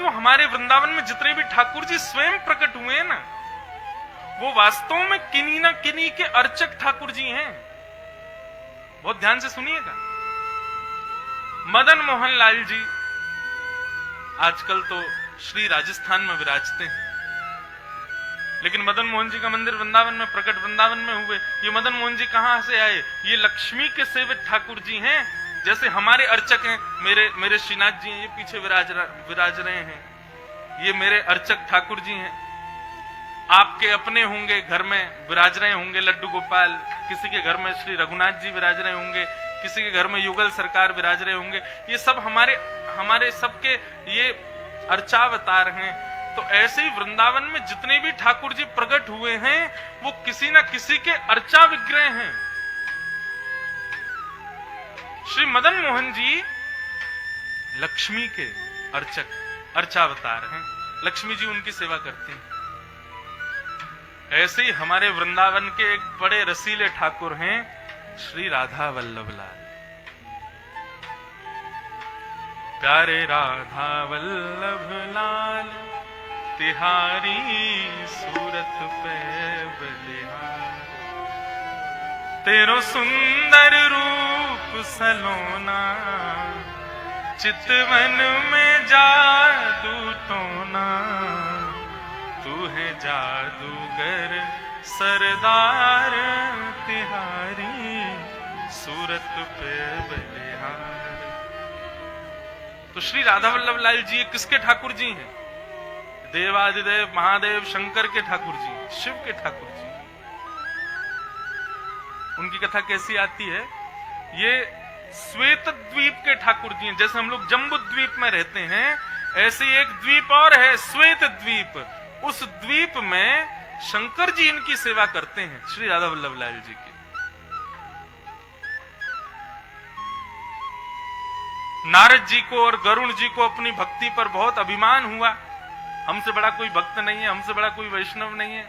परंतु हमारे वृंदावन में जितने भी ठाकुर जी स्वयं प्रकट हुए हैं ना, वो वास्तव में किन्हीं न किन्हीं के अर्चक ठाकुर जी हैं। बहुत ध्यान से सुनिएगा। मदन मोहन लाल जी आजकल तो श्री राजस्थान में विराजते हैं, लेकिन मदन मोहन जी का मंदिर वृंदावन में, प्रकट वृंदावन में हुए। ये मदन मोहन जी कहां से आए? ये लक्ष्मी के सेवित ठाकुर जी हैं। जैसे हमारे अर्चक हैं, मेरे श्रीनाथ जी हैं, ये पीछे विराज रहे हैं, ये मेरे अर्चक ठाकुर जी हैं। आपके अपने होंगे, घर में विराज रहे होंगे लड्डू गोपाल, किसी के घर में श्री रघुनाथ जी विराज रहे होंगे, किसी के घर में युगल सरकार विराज रहे होंगे। ये सब हमारे सबके ये अर्चावतार हैं। तो ऐसे ही वृंदावन में जितने भी ठाकुर जी प्रकट हुए हैं, वो किसी न किसी के अर्चा विग्रह हैं। श्री मदन मोहन जी लक्ष्मी के अर्चावतार हैं, लक्ष्मी जी उनकी सेवा करती हैं। ऐसे ही हमारे वृंदावन के एक बड़े रसीले ठाकुर हैं श्री राधा वल्लभ लाल। प्यारे राधा वल्लभ लाल तिहारी सूरत पे बलिहार, तेरो सुंदर रूप सलोना, चितवन में जादू टोना, तू है जादूगर सरदार तिहारी सूरत पे बलिहार। तो श्री राधा वल्लभ लाल जी किसके ठाकुर जी हैं? देवादिदेव महादेव शंकर के ठाकुर जी, शिव के ठाकुर जी। उनकी कथा कैसी आती है? ये श्वेत द्वीप के ठाकुर जी हैं। जैसे हम लोग जम्बू द्वीप में रहते हैं, ऐसे एक द्वीप और है श्वेत द्वीप। उस द्वीप में शंकर जी इनकी सेवा करते हैं, श्री राधा वल्लभ लाल जी की। नारद जी को और गरुण जी को अपनी भक्ति पर बहुत अभिमान हुआ। हमसे बड़ा कोई भक्त नहीं है, हमसे बड़ा कोई वैष्णव नहीं है।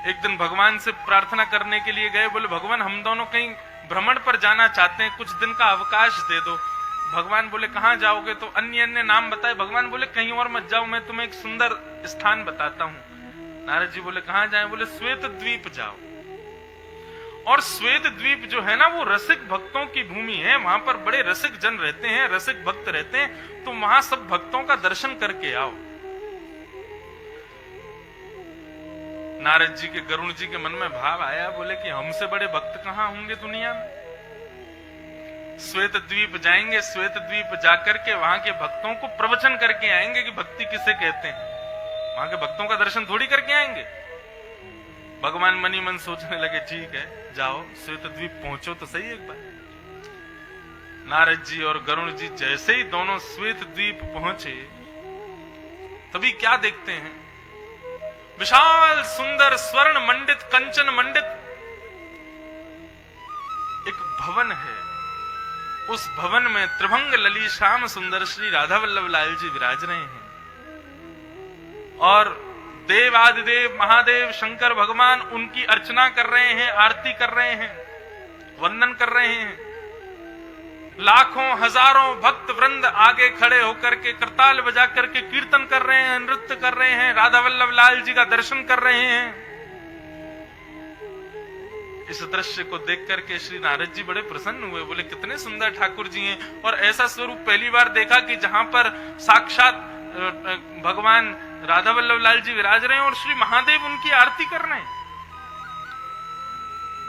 एक दिन भगवान से प्रार्थना करने के लिए गए, बोले भगवान हम दोनों कहीं भ्रमण पर जाना चाहते हैं, कुछ दिन का अवकाश दे दो। भगवान बोले कहां जाओगे? तो अन्य नाम बताए। भगवान बोले कहीं और मत जाओ, मैं तुम्हें एक सुंदर स्थान बताता हूं। नारद जी बोले कहां जाए? बोले श्वेत द्वीप जाओ। और श्वेत द्वीप जो है ना, वो रसिक भक्तों की भूमि है। वहां पर बड़े रसिक जन रहते हैं, रसिक भक्त रहते हैं। तो वहां सब भक्तों का दर्शन करके आओ। नारद जी के, गरुण जी के मन में भाव आया, बोले कि हमसे बड़े भक्त कहां होंगे दुनिया में। श्वेत द्वीप जाएंगे, श्वेत द्वीप जाकर के वहां के भक्तों को प्रवचन करके आएंगे कि भक्ति किसे कहते हैं। वहां के भक्तों का दर्शन थोड़ी करके आएंगे। भगवान मनी मन सोचने लगे ठीक है जाओ, श्वेत द्वीप पहुंचो तो सही एक बार। नारद जी और गरुण जी जैसे ही दोनों श्वेत द्वीप पहुंचे, तभी क्या देखते हैं? विशाल सुंदर स्वर्ण मंडित, कंचन मंडित एक भवन है। उस भवन में त्रिभंग लली श्याम सुंदर श्री राधा वल्लभ लाल जी विराज रहे हैं। और देवादिदेव महादेव शंकर भगवान उनकी अर्चना कर रहे हैं, आरती कर रहे हैं, वंदन कर रहे हैं। लाखों हजारों भक्त वृंद आगे खड़े होकर के करताल बजा करके कीर्तन कर रहे हैं, नृत्य कर रहे हैं, राधा वल्लभ लाल जी का दर्शन कर रहे हैं। इस दृश्य को देख करके श्री नारद जी बड़े प्रसन्न हुए, बोले कितने सुंदर ठाकुर जी हैं। और ऐसा स्वरूप पहली बार देखा कि जहां पर साक्षात भगवान राधा वल्लभ लाल जी विराज रहे हैं और श्री महादेव उनकी आरती कर रहे हैं।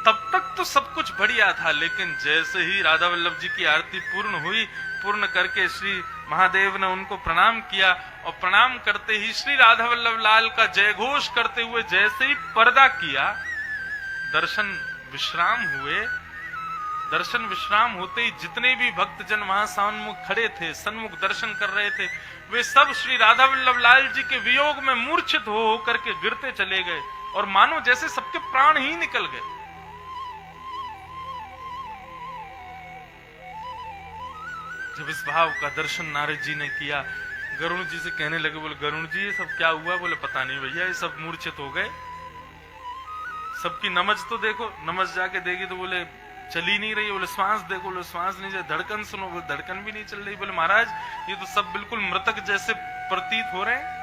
तब तक तो सब कुछ बढ़िया था, लेकिन जैसे ही राधा वल्लभ जी की आरती पूर्ण हुई, पूर्ण करके श्री महादेव ने उनको प्रणाम किया और प्रणाम करते ही श्री राधा वल्लभ लाल का जय घोष करते हुए जैसे ही पर्दा किया, दर्शन विश्राम हुए। दर्शन विश्राम होते ही जितने भी भक्तजन वहां सन्मुख खड़े थे, सन्मुख दर्शन कर रहे थे, वे सब श्री राधा वल्लभ लाल जी के वियोग में मूर्छित हो करके गिरते चले गए और मानो जैसे सबके प्राण ही निकल गए। जब इस भाव का दर्शन नारद जी ने किया, गरुण जी से कहने लगे, बोले गरुण जी ये सब क्या हुआ? बोले पता नहीं भैया, ये सब मूर्छित हो गए। सबकी नमज तो देखो। नमज जाके देखी तो बोले चल ही नहीं रही। बोले श्वास देखो, बोले श्वास नहीं जाए। धड़कन सुनो, बोले धड़कन भी नहीं चल रही। बोले महाराज ये तो सब बिल्कुल मृतक जैसे प्रतीत हो रहे हैं।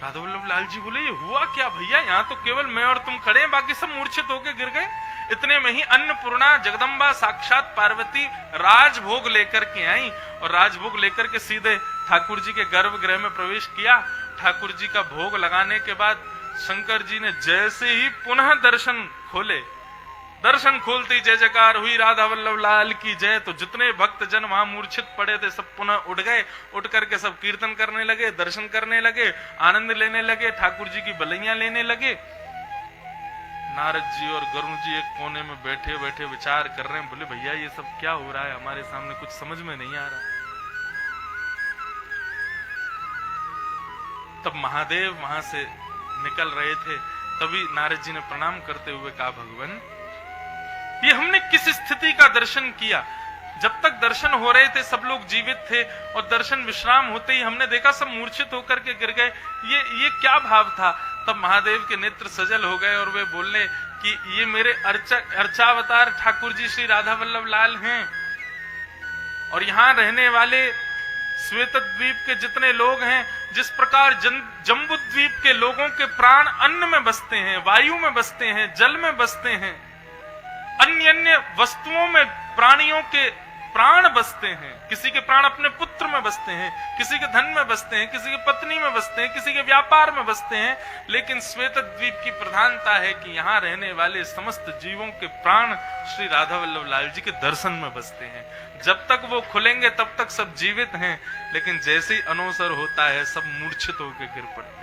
राधा वल्लभ लाल जी बोले ये हुआ क्या भैया, यहाँ तो केवल मैं और तुम खड़े हैं, बाकी सब मूर्छित होके गिर गए। इतने में ही अन्नपूर्णा जगदम्बा साक्षात पार्वती राजभोग लेकर के आई और राजभोग लेकर के सीधे ठाकुर जी के गर्भगृह में प्रवेश किया। ठाकुर जी का भोग लगाने के बाद शंकर जी ने जैसे ही पुनः दर्शन खोले, दर्शन खोलते ही जय जयकार हुई राधा वल्लभ लाल की जय। तो जितने भक्त जन वहां मूर्छित पड़े थे सब पुनः उठ गए। उठ करके सब कीर्तन करने लगे, दर्शन करने लगे, आनंद लेने लगे, ठाकुर जी की बलैया लेने लगे। नारद जी और गरुण जी एक कोने में बैठे बैठे विचार कर रहे हैं। बोले भैया ये सब क्या हो रहा है, हमारे सामने कुछ समझ में नहीं आ रहा। तब महादेव वहां से निकल रहे थे। तभी नारद जी ने प्रणाम करते हुए कहा, भगवान ये हमने किस स्थिति का दर्शन किया। जब तक दर्शन हो रहे थे सब लोग जीवित थे और दर्शन विश्राम होते ही हमने देखा सब मूर्छित होकर के गिर गए। ये क्या भाव था। तब महादेव के नेत्र सजल हो गए और वे बोलने कि ये मेरे अर्चावतार ठाकुर जी श्री राधा वल्लभ लाल हैं और यहाँ रहने वाले श्वेत द्वीप के जितने लोग हैं, जिस प्रकार जम्बू द्वीप के लोगों के प्राण अन्न में बसते हैं, वायु में बसते हैं, जल में बसते हैं, अन्य अन्य वस्तुओं में प्राणियों के प्राण बसते हैं। किसी के प्राण अपने पुत्र में बसते हैं, किसी के धन में बसते हैं, किसी की पत्नी में बसते हैं, किसी के व्यापार में बसते हैं, लेकिन श्वेत द्वीप की प्रधानता है कि यहाँ रहने वाले समस्त जीवों के प्राण श्री राधा वल्लभ लाल जी के दर्शन में बसते हैं। जब तक वो खुलेंगे तब तक सब जीवित हैं, लेकिन जैसे ही अनवसर होता है सब मूर्छित होकर गिर पड़ते हैं।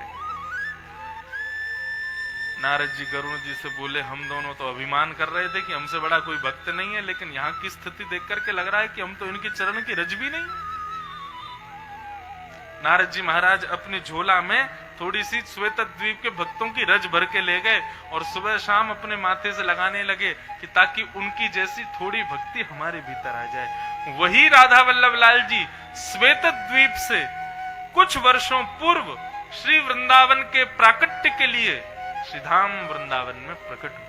नारद जी गरुण जी से बोले, हम दोनों तो अभिमान कर रहे थे कि हमसे बड़ा कोई भक्त नहीं है, लेकिन यहाँ की स्थिति देख करके लग रहा है कि हम तो इनके चरण की रज भी नहीं। नारद जी महाराज अपनी झोला में थोड़ी सी श्वेत द्वीप के भक्तों की रज भर के ले गए और सुबह शाम अपने माथे से लगाने लगे कि ताकि उनकी जैसी थोड़ी भक्ति हमारे भीतर आ जाए। वही राधा वल्लभ लाल जी श्वेत द्वीप से कुछ वर्षों पूर्व श्री वृंदावन के प्राकट्य के लिए श्रीधाम वृंदावन में प्रकट हुए।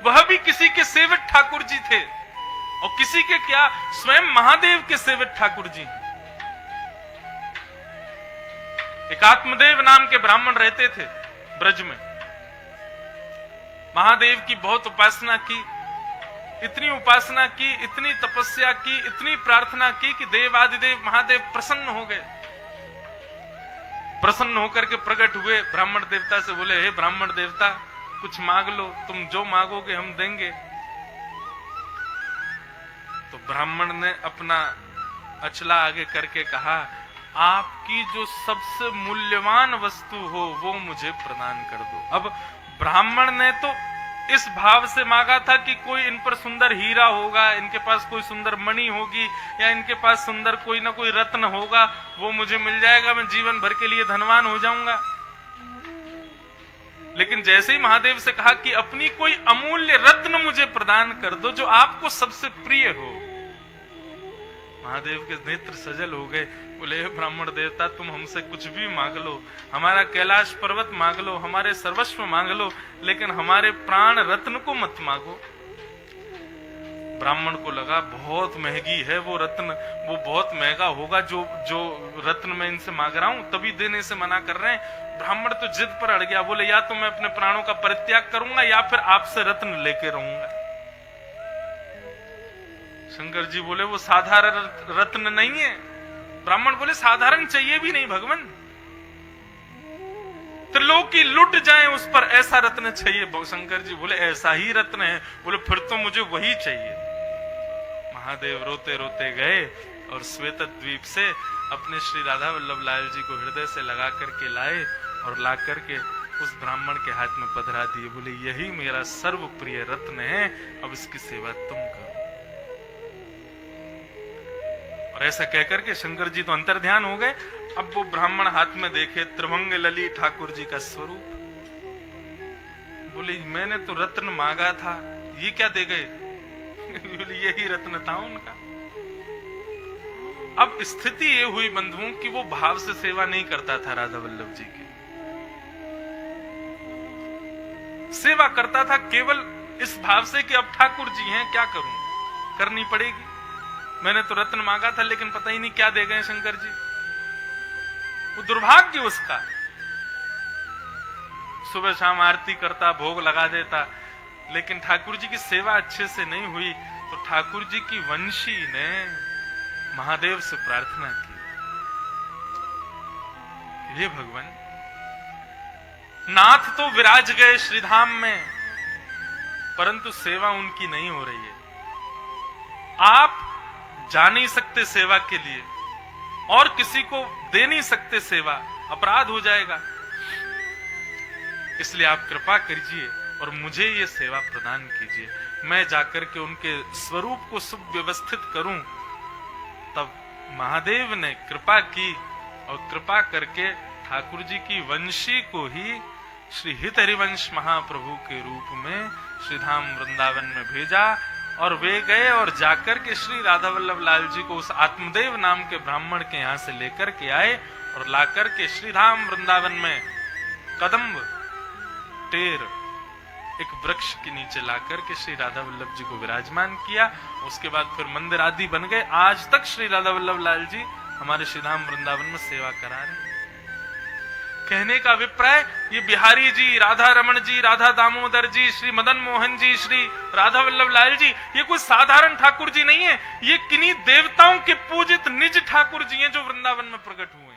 वह भी किसी के सेवक ठाकुर जी थे और किसी के क्या, स्वयं महादेव के सेवक ठाकुर जी। एक आत्मदेव नाम के ब्राह्मण रहते थे ब्रज में। महादेव की बहुत उपासना की, इतनी उपासना की, इतनी तपस्या की, इतनी प्रार्थना की कि देवादिदेव महादेव प्रसन्न हो गए। प्रसन्न होकर के प्रकट हुए, ब्राह्मण देवता से बोले, हे ब्राह्मण देवता कुछ मांग लो, तुम जो मांगोगे हम देंगे। तो ब्राह्मण ने अपना अचला आगे करके कहा, आपकी जो सबसे मूल्यवान वस्तु हो वो मुझे प्रदान कर दो। अब ब्राह्मण ने तो इस भाव से मांगा था कि कोई इन पर सुंदर हीरा होगा, इनके पास कोई सुंदर मणि होगी, या इनके पास सुंदर कोई ना कोई रत्न होगा, वो मुझे मिल जाएगा, मैं जीवन भर के लिए धनवान हो जाऊंगा। लेकिन जैसे ही महादेव से कहा कि अपनी कोई अमूल्य रत्न मुझे प्रदान कर दो जो आपको सबसे प्रिय हो, महादेव के नेत्र सजल हो गए। बोले, ब्राह्मण देवता तुम हमसे कुछ भी मांग लो, हमारा कैलाश पर्वत मांग लो, हमारे सर्वस्व मांग लो, लेकिन हमारे प्राण रत्न को मत मांगो। ब्राह्मण को लगा बहुत महंगी है वो रत्न, वो बहुत महंगा होगा जो रत्न मैं इनसे मांग रहा हूं, तभी देने से मना कर रहे हैं। ब्राह्मण तो जिद पर अड़ गया। बोले, या तो मैं अपने प्राणों का परित्याग करूंगा या फिर आपसे रत्न लेके रहूंगा। शंकर जी बोले, वो साधारण रत्न नहीं है। ब्राह्मण बोले, साधारण चाहिए भी नहीं भगवान, त्रिलोकी लुट जाए उस पर ऐसा रत्न चाहिए। शंकर जी बोले, ऐसा ही रत्न है। बोले, फिर तो मुझे वही चाहिए। महादेव रोते रोते गए और श्वेत द्वीप से अपने श्री राधा वल्लभ लाल जी को हृदय से लगा करके लाए और ला करके उस ब्राह्मण के हाथ में पधरा दिए। बोले, यही मेरा सर्व प्रिय रत्न है, अब इसकी सेवा तुम करो। और ऐसा कहकर के शंकर जी तो अंतर्ध्यान हो गए। अब वो ब्राह्मण हाथ में देखे त्रिभंग लली ठाकुर जी का स्वरूप। बोले, मैंने तो रत्न मांगा था, ये क्या दे गए? बोले, यही रत्न था उनका। अब स्थिति ये हुई बंधुओं कि वो भाव से सेवा नहीं करता था राधा वल्लभ जी की। सेवा करता था केवल इस भाव से कि अब ठाकुर जी हैं, क्या करूं, करनी पड़ेगी। मैंने तो रत्न मांगा था, लेकिन पता ही नहीं क्या दे गए शंकर जी। वो दुर्भाग्य उसका। सुबह शाम आरती करता, भोग लगा देता, लेकिन ठाकुर जी की सेवा अच्छे से नहीं हुई। तो ठाकुर जी की वंशी ने महादेव से प्रार्थना की, हे भगवान, नाथ तो विराज गए श्रीधाम में, परंतु सेवा उनकी नहीं हो रही है। आप जा नहीं सकते सेवा के लिए और किसी को दे नहीं सकते सेवा, अपराध हो जाएगा। इसलिए आप कृपा कीजिए और मुझे ये सेवा प्रदान कीजिए। मैं जाकर के उनके स्वरूप को सुव्यवस्थित करूं। तब महादेव ने कृपा की और कृपा करके ठाकुर जी की वंशी को ही श्री हित हरिवंश महाप्रभु के रूप में श्रीधाम वृंदावन में भेजा। और वे गए और जाकर के श्री राधा वल्लभ लाल जी को उस आत्मदेव नाम के ब्राह्मण के यहां से लेकर के आए और लाकर के श्रीधाम वृंदावन में कदम्ब टेर एक वृक्ष के नीचे लाकर के श्री राधा वल्लभ जी को विराजमान किया। उसके बाद फिर मंदिर आदि बन गए। आज तक श्री राधा वल्लभ लाल जी हमारे श्रीधाम वृंदावन में सेवा करा रहे हैं। कहने का अभिप्राय, ये बिहारी जी, राधा रमन जी, राधा दामोदर जी, श्री मदन मोहन जी, श्री राधा वल्लभ लाल जी, ये कोई साधारण ठाकुर जी नहीं है। ये किन्हीं देवताओं के पूजित निज ठाकुर जी हैं जो वृंदावन में प्रकट हुए।